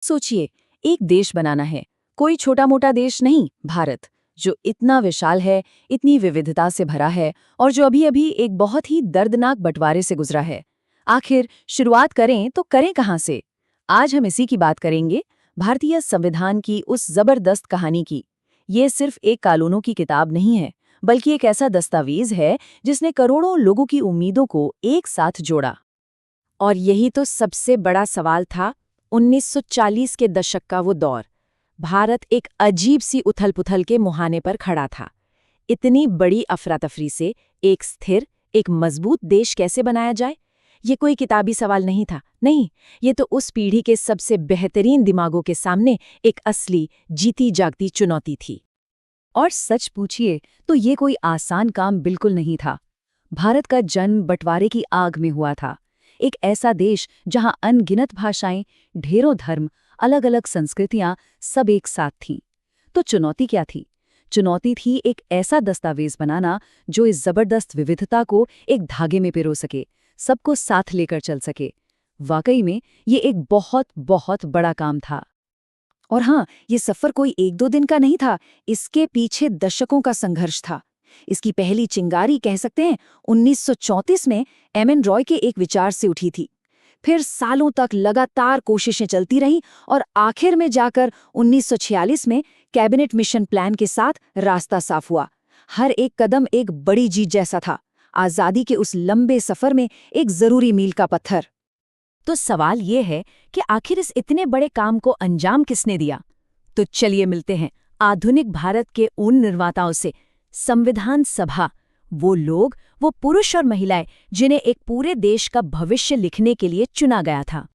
सोचिए, एक देश बनाना है, कोई छोटा मोटा देश नहीं, भारत, जो इतना विशाल है, इतनी विविधता से भरा है और जो अभी अभी एक बहुत ही दर्दनाक बंटवारे से गुजरा है। आखिर शुरुआत करें तो करें कहाँ से? आज हम इसी की बात करेंगे, भारतीय संविधान की उस जबरदस्त कहानी की। ये सिर्फ एक कानूनों की किताब नहीं है, बल्कि एक ऐसा दस्तावेज है जिसने करोड़ों लोगों की उम्मीदों को एक साथ जोड़ा। और यही तो सबसे बड़ा सवाल था। 1940 के दशक का वो दौर। भारत एक अजीब सी उथल-पुथल के मुहाने पर खड़ा था। इतनी बड़ी अफरा-तफरी से एक स्थिर, एक मजबूत देश कैसे बनाया जाए? ये कोई किताबी सवाल नहीं था। नहीं, ये तो उस पीढ़ी के सबसे बेहतरीन दिमागों के सामने एक असली, जीती-जागती चुनौती थी। और सच पूछिए तो ये कोई आसान काम बिल्कुल नहीं था। भारत का जन्म बंटवारे की आग में हुआ था। एक ऐसा देश जहां अनगिनत भाषाएं, ढेरों धर्म, अलग अलग संस्कृतियां सब एक साथ थीं। तो चुनौती क्या थी? चुनौती थी एक ऐसा दस्तावेज बनाना जो इस जबरदस्त विविधता को एक धागे में पिरो सके, सबको साथ लेकर चल सके। वाकई में ये एक बहुत बहुत बड़ा काम था। और हाँ, ये सफर कोई एक दो दिन का नहीं था, इसके पीछे दशकों का संघर्ष था। इसकी पहली चिंगारी कह सकते हैं 1934 में एम.एन. रॉय के एक विचार से उठी थी। फिर सालों तक लगातार कोशिशें चलती रहीं और आखिर में जाकर 1946 में कैबिनेट मिशन प्लान के साथ रास्ता साफ हुआ। हर एक कदम एक बड़ी जीत जैसा था, आजादी के उस लंबे सफर में एक जरूरी मील का पत्थर। तो सवाल ये है कि आखिर इस इतने बड़े काम को अंजाम किसने दिया? तो चलिए मिलते हैं आधुनिक भारत के उन निर्माताओं से, संविधान सभा, वो लोग, वो पुरुष और महिलाएं जिन्हें एक पूरे देश का भविष्य लिखने के लिए चुना गया था।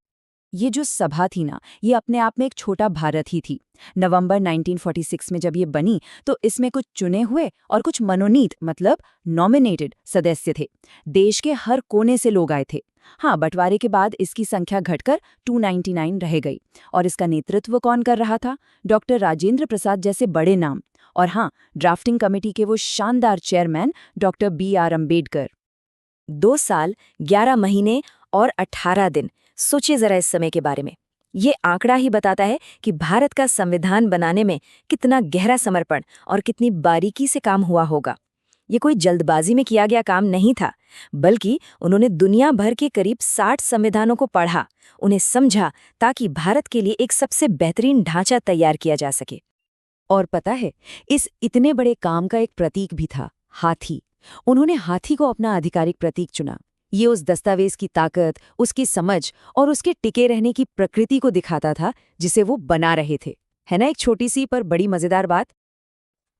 ये जो सभा थी ना, ये अपने आप में एक छोटा भारत ही थी। नवंबर 1946 में जब ये बनी तो इसमें कुछ चुने हुए और कुछ मनोनीत मतलब नॉमिनेटेड सदस्य थे। देश के हर कोने से लोग आए थे। हाँ, बंटवारे के बाद इसकी संख्या घटकर 299 रह गई। और इसका नेतृत्व कौन कर रहा था? डॉक्टर राजेंद्र प्रसाद जैसे बड़े नाम। और हाँ, ड्राफ्टिंग कमेटी के वो शानदार चेयरमैन डॉक्टर B.R. अम्बेडकर। 2 साल, 11 महीने और 18 दिन। सोचिए जरा इस समय के बारे में। ये आंकड़ा ही बताता है कि भारत का संविधान बनाने में कितना गहरा समर्पण और कितनी बारीकी से काम हुआ होगा। ये कोई जल्दबाजी में किया गया काम नहीं था, बल्कि उन्होंने दुनिया भर के करीब 60 संविधानों को पढ़ा, उन्हें समझा, ताकि भारत के लिए एक सबसे बेहतरीन ढांचा तैयार किया जा सके। और पता है, इस इतने बड़े काम का एक प्रतीक भी था, हाथी। उन्होंने हाथी को अपना आधिकारिक प्रतीक चुना। ये उस दस्तावेज की ताकत, उसकी समझ और उसके टिके रहने की प्रकृति को दिखाता था जिसे वो बना रहे थे। है ना एक छोटी सी पर बड़ी मजेदार बात?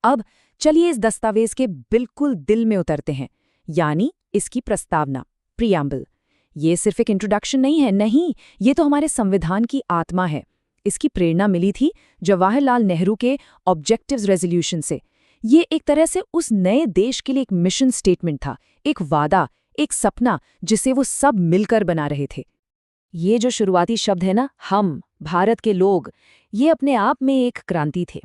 अब चलिए इस दस्तावेज के बिल्कुल दिल में उतरते हैं, यानी इसकी प्रस्तावना, प्रियम्बल। ये सिर्फ एक इंट्रोडक्शन नहीं है, नहीं, ये तो हमारे संविधान की आत्मा है। इसकी प्रेरणा मिली थी जवाहरलाल नेहरू के ऑब्जेक्टिव्स रेजोल्यूशन से। ये एक तरह से उस नए देश के लिए एक मिशन स्टेटमेंट था, एक वादा, एक सपना जिसे वो सब मिलकर बना रहे थे। ये जो शुरुआती शब्द है ना, हम, भारत के लोग, ये अपने आप में एक क्रांति थे।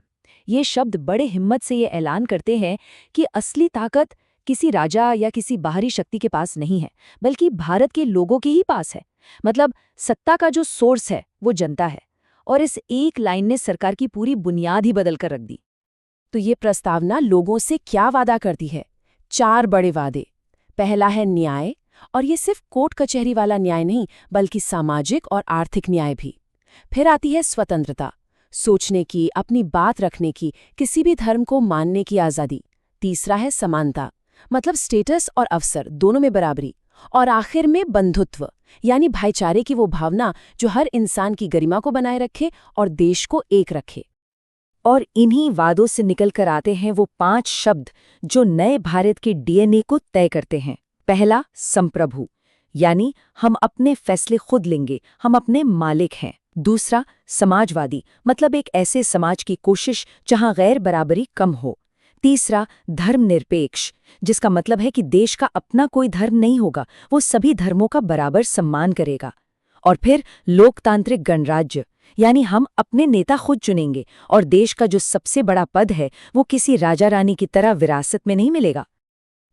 ये शब्द बड़े हिम्मत से ये ऐलान करते हैं कि असली ताकत किसी राजा या किसी बाहरी शक्ति के पास नहीं है, बल्कि भारत के लोगों के ही पास है। मतलब सत्ता का जो सोर्स है वो जनता है। और इस एक लाइन ने सरकार की पूरी बुनियाद ही बदल कर रख दी। तो ये प्रस्तावना लोगों से क्या वादा करती है? 4 बड़े वादे। पहला है न्याय, और ये सिर्फ कोर्ट कचहरी वाला न्याय नहीं, बल्कि सामाजिक और आर्थिक न्याय भी। फिर आती है स्वतंत्रता, सोचने की, अपनी बात रखने की, किसी भी धर्म को मानने की आज़ादी। तीसरा है समानता, मतलब स्टेटस और अवसर दोनों में बराबरी। और आखिर में बंधुत्व, यानी भाईचारे की वो भावना जो हर इंसान की गरिमा को बनाए रखे और देश को एक रखे। और इन्हीं वादों से निकल कर आते हैं वो 5 शब्द जो नए भारत के डीएनए को तय करते हैं। पहला, संप्रभु, यानी हम अपने फैसले खुद लेंगे, हम अपने मालिक हैं। दूसरा, समाजवादी, मतलब एक ऐसे समाज की कोशिश जहां गैर बराबरी कम हो। तीसरा, धर्मनिरपेक्ष, जिसका मतलब है कि देश का अपना कोई धर्म नहीं होगा, वो सभी धर्मों का बराबर सम्मान करेगा। और फिर लोकतांत्रिक गणराज्य, यानी हम अपने नेता खुद चुनेंगे और देश का जो सबसे बड़ा पद है वो किसी राजा रानी की तरह विरासत में नहीं मिलेगा।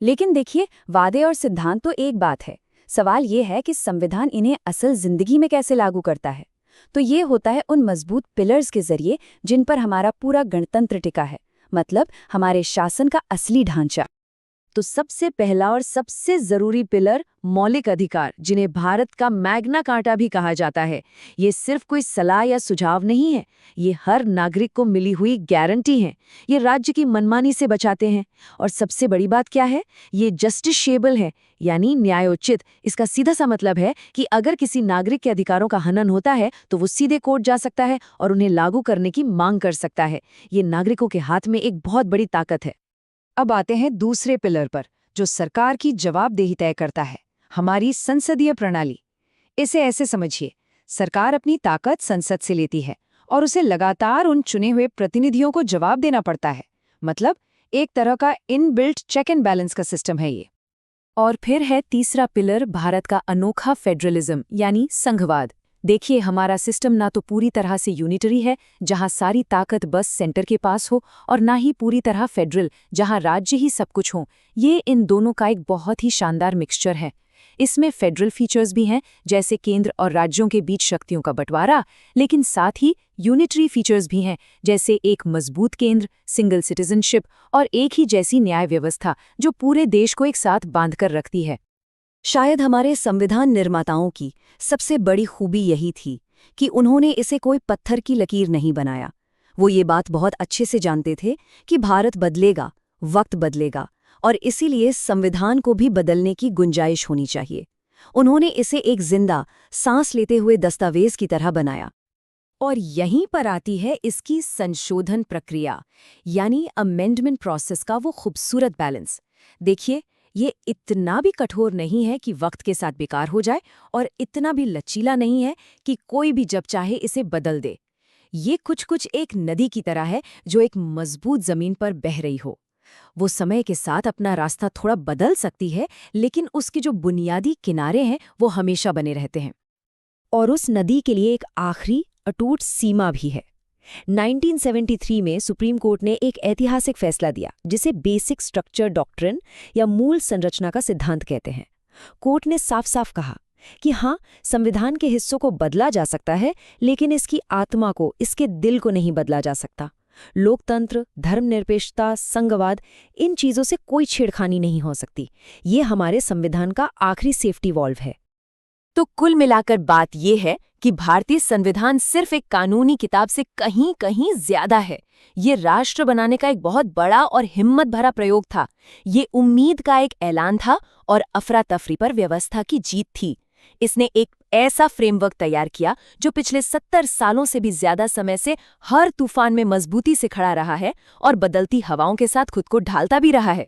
लेकिन देखिए, वादे और सिद्धांत तो एक बात है, सवाल ये है कि संविधान इन्हें असल जिंदगी में कैसे लागू करता है। तो ये होता है उन मजबूत पिलर्स के जरिए जिन पर हमारा पूरा गणतंत्र टिका है, मतलब हमारे शासन का असली ढांचा। तो सबसे पहला और सबसे जरूरी पिलर मौलिक अधिकार, जिन्हें भारत का मैग्ना कार्टा भी कहा जाता है। ये सिर्फ कोई सलाह या सुझाव नहीं है, ये हर नागरिक को मिली हुई गारंटी है। ये राज्य की मनमानी से बचाते हैं। और सबसे बड़ी बात क्या है, ये जस्टिसेबल है, यानी न्यायोचित। इसका सीधा सा मतलब है कि अगर किसी नागरिक के अधिकारों का हनन होता है तो वो सीधे कोर्ट जा सकता है और उन्हें लागू करने की मांग कर सकता है। ये नागरिकों के हाथ में एक बहुत बड़ी ताकत है। अब आते हैं दूसरे पिलर पर, जो सरकार की जवाबदेही तय करता है, हमारी संसदीय प्रणाली। इसे ऐसे समझिए, सरकार अपनी ताकत संसद से लेती है और उसे लगातार उन चुने हुए प्रतिनिधियों को जवाब देना पड़ता है। मतलब एक तरह का इनबिल्ट चेक एंड बैलेंस का सिस्टम है ये। और फिर है तीसरा पिलर, भारत का अनोखा फेडरलिज्म यानी संघवाद। देखिए, हमारा सिस्टम ना तो पूरी तरह से यूनिटरी है, जहां सारी ताकत बस सेंटर के पास हो, और ना ही पूरी तरह फेडरल, जहां राज्य ही सब कुछ हो। ये इन दोनों का एक बहुत ही शानदार मिक्सचर है। इसमें फेडरल फीचर्स भी हैं, जैसे केंद्र और राज्यों के बीच शक्तियों का बंटवारा, लेकिन साथ ही यूनिटरी फीचर्स भी हैं, जैसे एक मजबूत केंद्र, सिंगल सिटीजनशिप और एक ही जैसी न्याय व्यवस्था जो पूरे देश को एक साथ बांधकर रखती है। शायद हमारे संविधान निर्माताओं की सबसे बड़ी खूबी यही थी कि उन्होंने इसे कोई पत्थर की लकीर नहीं बनाया। वो ये बात बहुत अच्छे से जानते थे कि भारत बदलेगा, वक्त बदलेगा, और इसीलिए संविधान को भी बदलने की गुंजाइश होनी चाहिए। उन्होंने इसे एक जिंदा, सांस लेते हुए दस्तावेज की तरह बनाया। और यहीं पर आती है इसकी संशोधन प्रक्रिया, यानी अमेंडमेंट प्रोसेस का वो खूबसूरत बैलेंस। देखिए, ये इतना भी कठोर नहीं है कि वक्त के साथ बेकार हो जाए, और इतना भी लचीला नहीं है कि कोई भी जब चाहे इसे बदल दे। ये कुछ एक नदी की तरह है जो एक मजबूत जमीन पर बह रही हो। वो समय के साथ अपना रास्ता थोड़ा बदल सकती है, लेकिन उसके जो बुनियादी किनारे हैं वो हमेशा बने रहते हैं। और उस नदी के लिए एक आखिरी अटूट सीमा भी है। 1973 में सुप्रीम कोर्ट ने एक ऐतिहासिक फैसला दिया, जिसे बेसिक स्ट्रक्चर डॉक्ट्रिन या मूल संरचना का सिद्धांत कहते हैं। कोर्ट ने साफ साफ कहा कि हाँ, संविधान के हिस्सों को बदला जा सकता है, लेकिन इसकी आत्मा को, इसके दिल को नहीं बदला जा सकता। लोकतंत्र, धर्मनिरपेक्षता, संघवाद, इन चीजों से कोई छेड़खानी नहीं हो सकती। ये हमारे संविधान का आखिरी सेफ्टी वॉल्व है। तो कुल मिलाकर बात यह है कि भारतीय संविधान सिर्फ एक कानूनी किताब से कहीं कहीं ज्यादा है। ये राष्ट्र बनाने का एक बहुत बड़ा और हिम्मत भरा प्रयोग था। ये उम्मीद का एक ऐलान था और अफरा तफरी पर व्यवस्था की जीत थी। इसने एक ऐसा फ्रेमवर्क तैयार किया जो पिछले 70 सालों से भी ज्यादा समय से हर तूफान में मजबूती से खड़ा रहा है और बदलती हवाओं के साथ खुद को ढालता भी रहा है।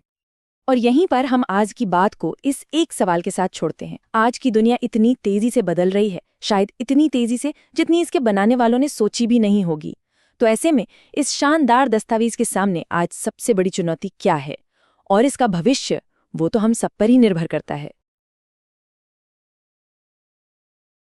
और यहीं पर हम आज की बात को इस एक सवाल के साथ छोड़ते हैं। आज की दुनिया इतनी तेजी से बदल रही है, शायद इतनी तेजी से जितनी इसके बनाने वालों ने सोची भी नहीं होगी। तो ऐसे में इस शानदार दस्तावेज के सामने आज सबसे बड़ी चुनौती क्या है और इसका भविष्य, वो तो हम सब पर ही निर्भर करता है।